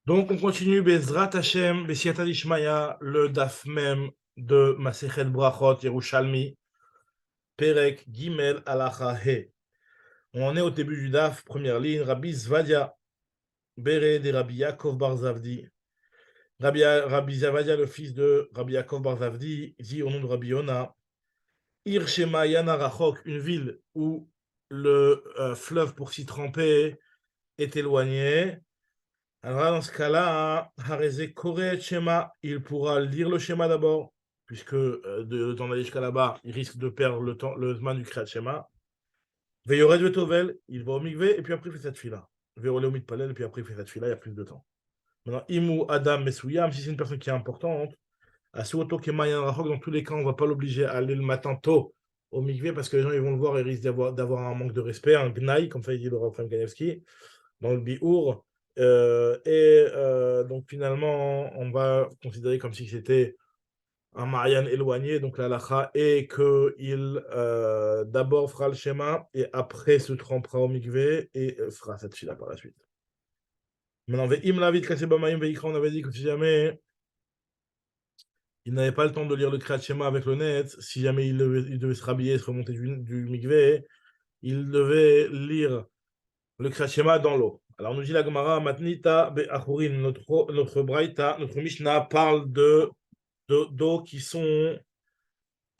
Donc, on continue Bezrat Hashem, Besiata Dishmaya, le daf même de Masechet Brachot Yerushalmi, Perek Gimel Alacha He. On en est au début du daf, première ligne, Rabbi Zvadia, Bere de Rabbi Yaakov Bar Zavdi. Rabbi Zvadia, le fils de Rabbi Yaakov Bar Zavdi, dit au nom de Rabbi Yona, Ir Shema Yana Rachok, une ville où le fleuve pour s'y tremper est éloigné. Alors là, dans ce cas-là, Hareze Kore Shema, il pourra lire le schéma d'abord, puisque le temps d'aller jusqu'à là-bas, il risque de perdre le Zman du Kriyat Shema. Veyored Vetovel, il va au mikvé, et puis après il fait cette fila. Veole au mitpalel, et puis après il fait cette fila, il y a plus de temps. Maintenant, Imu Adam Mesuyam, si c'est une personne qui est importante, Asuoto Kemayan Rachok, dans tous les cas, on ne va pas l'obliger à aller le matin tôt au mikvé, parce que les gens ils vont le voir et risquent d'avoir un manque de respect, un gnaï, comme ça il dit le Rav Chaim Kanievski dans le Biour. Donc finalement, on va considérer comme si c'était un Marianne éloigné, donc la lacha est qu'il d'abord fera le schéma et après se trempera au mikvé et fera cette fila par la suite. Maintenant, Ve'im Lavit Kasebamaim Veikra, on avait dit que si jamais il n'avait pas le temps de lire le Kriyat Shema avec le net, si jamais il devait se rhabiller, se remonter du mikvé, il devait lire le Kriyat Shema dans l'eau. Alors, nous dit la Gemara, Matnita Be'achurin, notre Braïta, notre Mishnah parle d'eau qui sont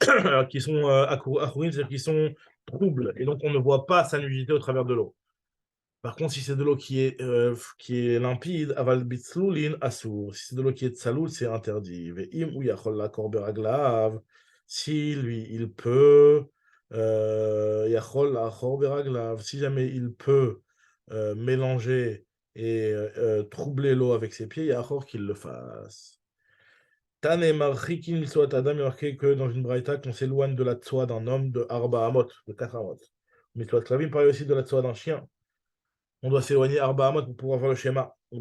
Achurin, c'est-à-dire qui sont troubles, et donc on ne voit pas sa nudité au travers de l'eau. Par contre, si c'est de l'eau qui est limpide, aval bitzlulin assour. Si c'est de l'eau qui est tsaloul, c'est interdit. Ve'im ou yachol la korberaglav. Si lui, il peut, yachol la korberaglav. Si jamais il peut mélanger et troubler l'eau avec ses pieds, yachor qu'il le fasse. Tane marchikin mitzvot adam, il est marqué que dans une braïta, qu'on s'éloigne de la tsoa d'un homme de arba amot, de 4 amot. Mitzvot klavim parle aussi de la tsoa d'un chien. On doit s'éloigner Arba Hamot pour pouvoir voir le schéma. Et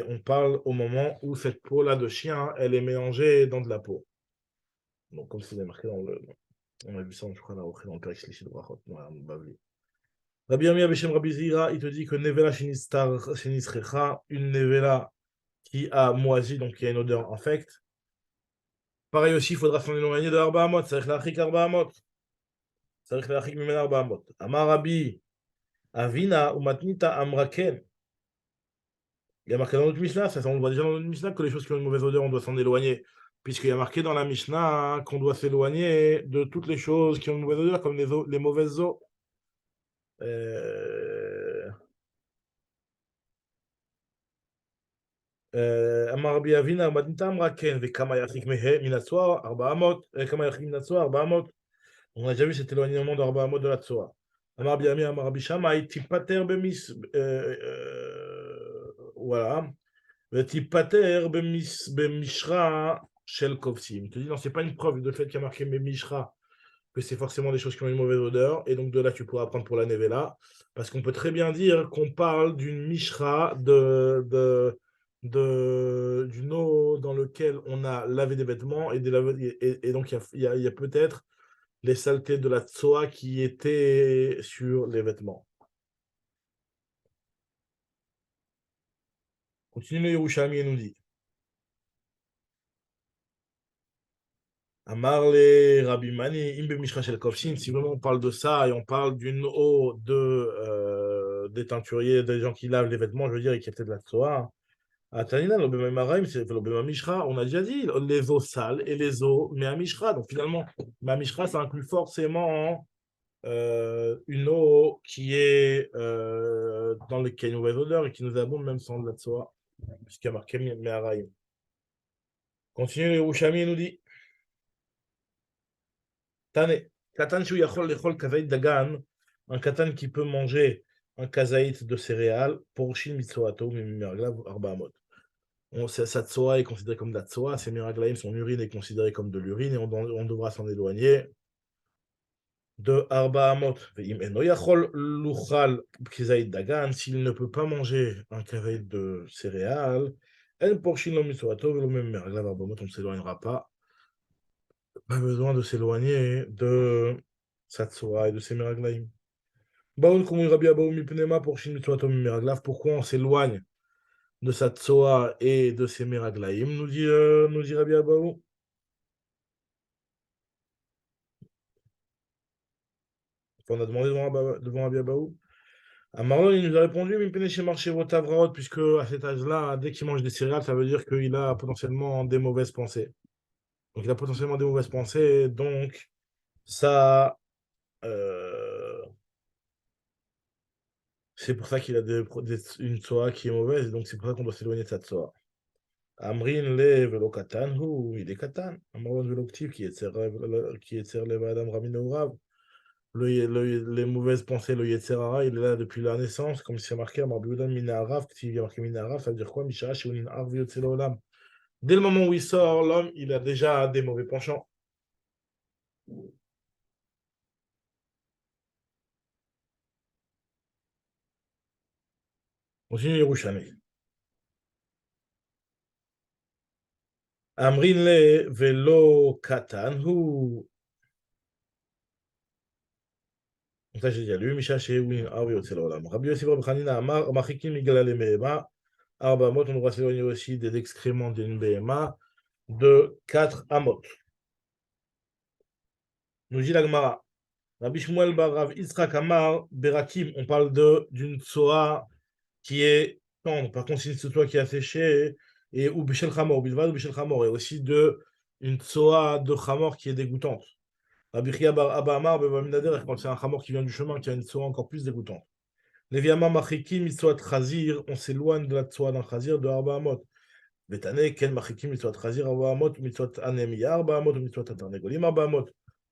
on parle au moment où cette peau-là de chien, elle est mélangée dans de la peau. Donc, comme c'est marqué dans le. On a vu ça, je crois, dans le Périx Lichid Brachot, dans Bavli. Rabbi Yami Abishem Rabbi Zira, il te dit que Nevela Shinisrecha, une Nevela qui a moisi, donc qui a une odeur infecte. Pareil aussi, il faudra s'en éloigner de Arba Hamot. C'est-à-dire l'Achik Arba Hamot. C'est-à-dire l'Achik Mimen Arba Hamot. Amar Rabbi Avina ou Matnita Amraken. Il y a marqué dans notre Mishnah, ça, on le voit déjà dans notre Mishnah, que les choses qui ont une mauvaise odeur, on doit s'en éloigner. Puisqu'il y a marqué dans la Mishnah qu'on doit s'éloigner de toutes les choses qui ont une mauvaise odeur, comme les mauvaises eaux. אמר רבי אבינה, מתניתה אמרה כן, וכמה ירחיק מן הצוהר? 400, כמה ירחיק מן הצוהר? 400. On a déjà vu cet éloignement d'Arba Hamot de la Tsoa. Amar Rabbi Ami, Amar Rabbi Shammai, tipater bemis. Voilà. Tipater bemishra shel kovsim. Il te dit, non, c'est pas une preuve de fait qu'il y a marqué mishra, que c'est forcément des choses qui ont une mauvaise odeur. Et donc de là, tu pourras prendre pour la nevela. Parce qu'on peut très bien dire qu'on parle d'une mishra d'une eau dans laquelle on a lavé des vêtements et donc il y a peut-être les saletés de la tsoa qui étaient sur les vêtements. Continue le Yerushalmi et nous dit Amarle Rabbi Mani, Imbe Mishra Shel Kovsin, si vraiment on parle de ça et on parle d'une eau des teinturiers, des gens qui lavent les vêtements, je veux dire, et qui étaient de la tsoa. À Tanina, l'Obema Maraim, c'est l'Obema Mishra, on a déjà dit les eaux sales et les eaux mais à Mishra. Donc finalement, ma Mishra, ça inclut forcément une eau qui est dans lequel il y a une mauvaise odeur et qui nous abonde même sans de la tsoa, puisqu'il y a marqué Me'araim. Continue le Yerushalmi et nous dit Tane, Katan shu yachol lechol kazaït dagan, un katan qui peut manger un kazaït de céréales, porshin mitsoato mimiraglav arbaamot. Sa tsoa est considérée comme de la tsoa, ses miraglaim, son urine est considérée comme de l'urine et on devra s'en éloigner de arbaamot. Ve'im eno yachol luchal kazaït dagan, s'il ne peut pas manger un kazaït de céréales, en porshin lo mitsoato velo mimiraglav arbaamot, on ne s'éloignera pas. Pas besoin de s'éloigner de Satsura et de ses miraglaim. Baon Kumui Rabbi Abaou Mipnema pour Shin Mitsuato Miraglav. Pourquoi on s'éloigne de sa tsoa et de ses meraglaïm, nous dit Rabbi Abaou. On a demandé devant Rabbi Abaou. À Marlon, il nous a répondu, mais chez marché vos tavraot, puisque à cet âge-là, dès qu'il mange des céréales, ça veut dire qu'il a potentiellement des mauvaises pensées. Donc il a potentiellement des mauvaises pensées, donc ça, euh, c'est pour ça qu'il a une tsoa qui est mauvaise, et donc c'est pour ça qu'on doit s'éloigner de sa tsoa. Amrin le velo katan, il est katan. Amron velo ktiv, qui est le vadam ramin ourav. Les mauvaises pensées, le Yetzerara, il est là depuis la naissance, comme c'est marqué à Marboudan Minarav, s'il y a marqué Minarav, ça veut dire quoi? Misha, Shounin Arv Yotzelolam. Dès le moment où il sort, l'homme, il a déjà des mauvais penchants. Continue Yerushalmi. Amrin le velo katan hu. Donc ça, j'ai déjà lu. Misha, Shounin Arv Yotzelolam. Rabbi Yossi Rabbi Hanina Amar, Machikim Migalale Mehema. Arba Amot, on doit s'éloigner aussi des excréments d'une Behema de 4 Amot. Nous dit la Gemara. Rabbi Shmuel bar Rav Yitzhak Amar Berakim, on parle d'une tsoa qui est tendre. Par contre, c'est une tsoa qui est asséchée et ou Bishel Chamor, Bilvad ou Bishel Chamor, et aussi une tsoa de Chamor qui est dégoûtante. Rabbi Chia bar Abba Amar Bevaminader, quand c'est un Chamor qui vient du chemin, qui a une tsoa encore plus dégoûtante. Leviama Machikim Mitzvot Chazir, on s'éloigne de la tsoa d'un Chazir de Arba Amot. Betane Ken Machikim Mitzvot Chazir Arba Amot, Mitzvot Anemia Arba Amot, Mitzvot Atarnegolim Arba Amot.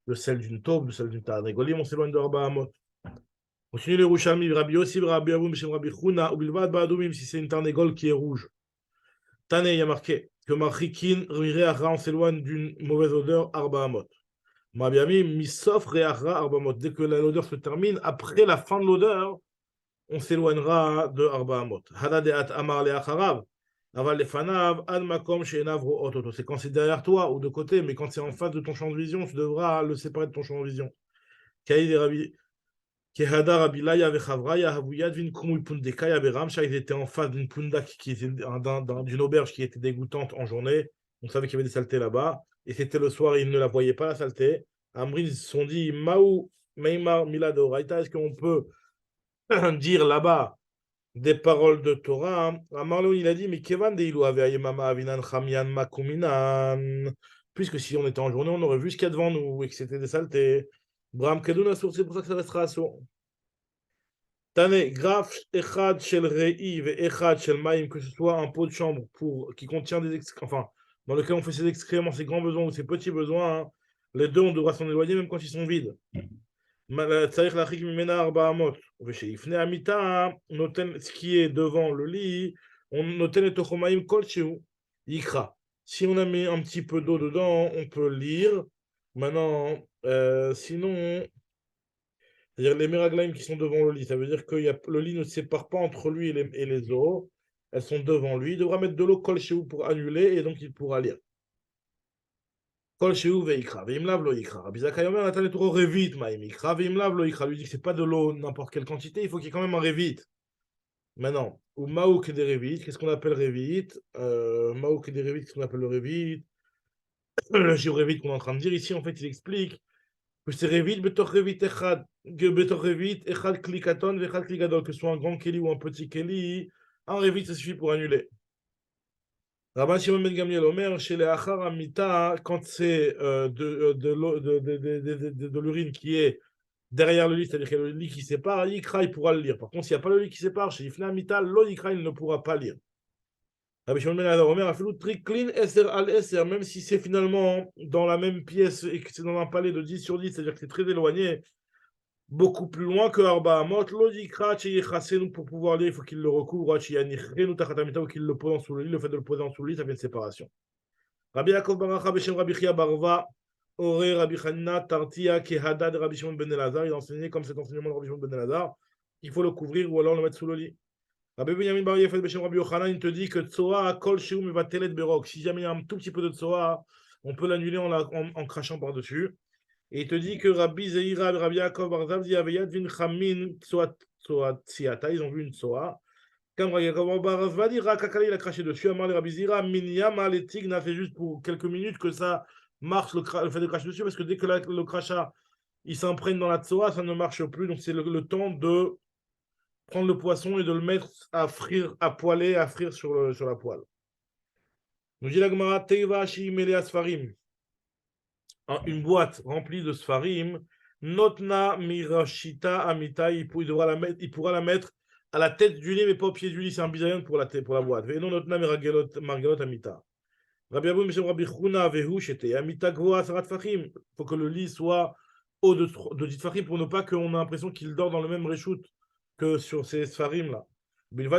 Le sel d'une taupe, le sel d'une tarnégolim, on s'éloigne de Arba Amot. Continue les Rouchami, Rabbi Yossi, Rabbi Abou, Mishem Rabbi Chouna, ou Bilvad Baadoumim, si c'est une tarnégole qui est rouge. Tane, il y a marqué que Machikin, Rireachra, on s'éloigne d'une mauvaise odeur, Arba Amot. Mabiami, Misof, Reachra, Arba Amot. Dès que l'odeur se termine, après la fin de l'odeur, on s'éloignera de Arba Amot. Hadadeat Amar Leacharav. Aval Lefanav, Ad Makom, Shenav, Ro'ototo. C'est quand c'est derrière toi ou de côté, mais quand c'est en face de ton champ de vision, tu devras le séparer de ton champ de vision. Kaïd et Rabbi. Kehadar Abilaya Vechavraya Havuyadvin Kumui Pundekaya Beramsha, ils étaient en face d'une pundak qui était d'une auberge qui était dégoûtante en journée. On savait qu'il y avait des saletés là-bas. Et c'était le soir et ils ne la voyaient pas, la saleté. Amrin, ils se sont dit Maou, Meimar, Milad Oraita, est-ce qu'on peut dire là-bas des paroles de Torah? Amarlo, il a dit, mais Kevan de Ilou avait Ayemama Avinan Chamian Makuminan. Puisque si on était en journée, on aurait vu ce qu'il y a devant nous et que c'était des saletés. Bram Kedun Assour, c'est pour ça que ça restera Assour. Tane, graf echad shel rei et echad shel maïm, que ce soit un pot de chambre qui contient des excréments, enfin, dans lequel on fait ses excréments, ses grands besoins ou ses petits besoins, hein, les deux, on devra s'en éloigner même quand ils sont vides. Tzarich lachik mimena arba amot. Ifne amita, ce qui est devant le lit, on noten et tochomaim kol shiu, yikra. Si on a mis un petit peu d'eau dedans, on peut lire. Maintenant, sinon, c'est-à-dire les meraglaim qui sont devant le lit, ça veut dire que le lit ne se sépare pas entre lui et les os. Elles sont devant lui. Il devra mettre de l'eau kol shehu pour annuler et donc il pourra lire. Kol shehu veikra. Veimlav lo ikra. Rabbi Zakkai Omer natan et revit maim ikra. Veimlav lo ikra. Lui dit que c'est pas de l'eau n'importe quelle quantité, il faut qu'il y ait quand même un revit. Maintenant, ou maouk des revit, qu'est-ce qu'on appelle revit? Maouk des revit, qu'est-ce qu'on appelle le revit? Le géorevit qu'on est en train de dire ici, en fait, il explique que c'est Revit, Betor Revit Echad, Betor Revit, Echad Klikaton, Echad Klikadol, que ce soit un grand Keli ou un petit Keli, un Revit, ça suffit pour annuler. Rabban Shimon Ben Gamliel Omer, chez les Achar Amita, quand c'est de l'urine qui est derrière le lit, c'est-à-dire qu'il y a le lit qui sépare, Yikra, il pourra le lire. Par contre, s'il n'y a pas le lit qui sépare, chez Ifna Amita, lo Yikra, il ne pourra pas lire. Rabbi Shimon Ben Omer a fait le triklin Eser al Eser, même si c'est finalement dans la même pièce et que c'est dans un palais de 10 sur 10, c'est-à-dire que c'est très éloigné, beaucoup plus loin que Arba Amot, Lodikra, nous pour pouvoir lire, il faut qu'il le recouvre, ou qu'il le pose en sous le lit, le fait de le poser en sous le lit, ça fait une séparation. Rabbi Yaakov Baracha, Beshem Rabbi Chia Barva, Ore Rabbi Chanina, Tartia, Kehada de Rabbi Shimon Ben Elazar, il a enseigné comme cet enseignement de Rabbi Shimon Ben Elazar, il faut le couvrir ou alors le mettre sous le lit. Rabbi Benyamin Bar Yefet Beshem Rabbi Yochanan, il te dit que Tsoa, Kol Sheum va telet berok. Si jamais il y a un tout petit peu de Tsoa, on peut l'annuler en crachant par-dessus. Et il te dit que Rabbi Zeira, Rabbi Yaakov Barzav, dit Aveyad Vin Chamin, Tsoa Tsiata, ils ont vu une Tsoa. Comme Barazvadi, Rakakali, il a craché dessus. Amar le Rabbi Zira, Minyama, les tigna, fait juste pour quelques minutes que ça marche le fait de cracher dessus, parce que dès que le crachat il s'imprègne dans la tsoa, ça ne marche plus. Donc c'est le temps de prendre le poisson et de le mettre à frire, à poêler, à frire sur la poêle. Nous dit la Gemara, Teiva Shimele Asfarim. Une boîte remplie de Sfarim, Notna Mirashita Amita, il pourra la mettre à la tête du lit, mais pas au pied du lit, c'est un bisayon pour la boîte. Et non Notna Margelot Amita. Rabbi Abou Mishem Rabbi Chuna Vehu Shete Amita Gvoa Sarat Fachim. Il faut que le lit soit haut de 10 Fachim pour ne pas qu'on ait l'impression qu'il dort dans le même reshoot que sur ces Sfarim là. Il ne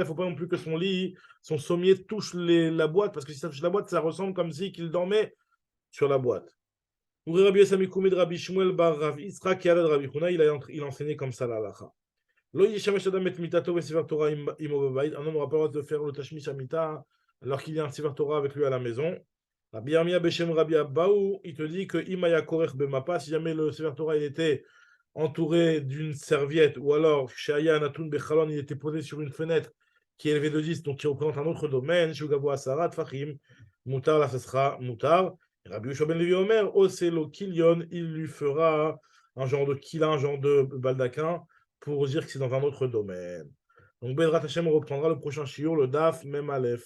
faut pas non plus que son lit, son sommier touche la boîte, parce que si ça touche la boîte, ça ressemble comme si qu'il dormait sur la boîte. Rabbi Yassamikoumid Rabbi Shmuel Bar Rav Isra qui a Rabbi Huna, il a enseigné comme ça la halacha. Un homme n'aura pas le droit de faire le tashmish amita alors qu'il y a un sefer Torah avec lui à la maison. Rabbi Yirmiyah Beshem Rabbi Abbaou, il te dit que imaya korech bemapa, si jamais le sefer Torah il était entouré d'une serviette, ou alors Shaya Natun Bechalon, il était posé sur une fenêtre qui est élevée de 10, donc qui représente un autre domaine, Shugavo Asarat Fachim, Moutar, là ce sera Moutar. Rabbi Yoshua ben Levi Omer, Oselo Kilion, il lui fera un genre de kila, un genre de baldaquin, pour dire que c'est dans un autre domaine. Donc, Bedrat Hashem reprendra le prochain shiur, le Daf, même Aleph.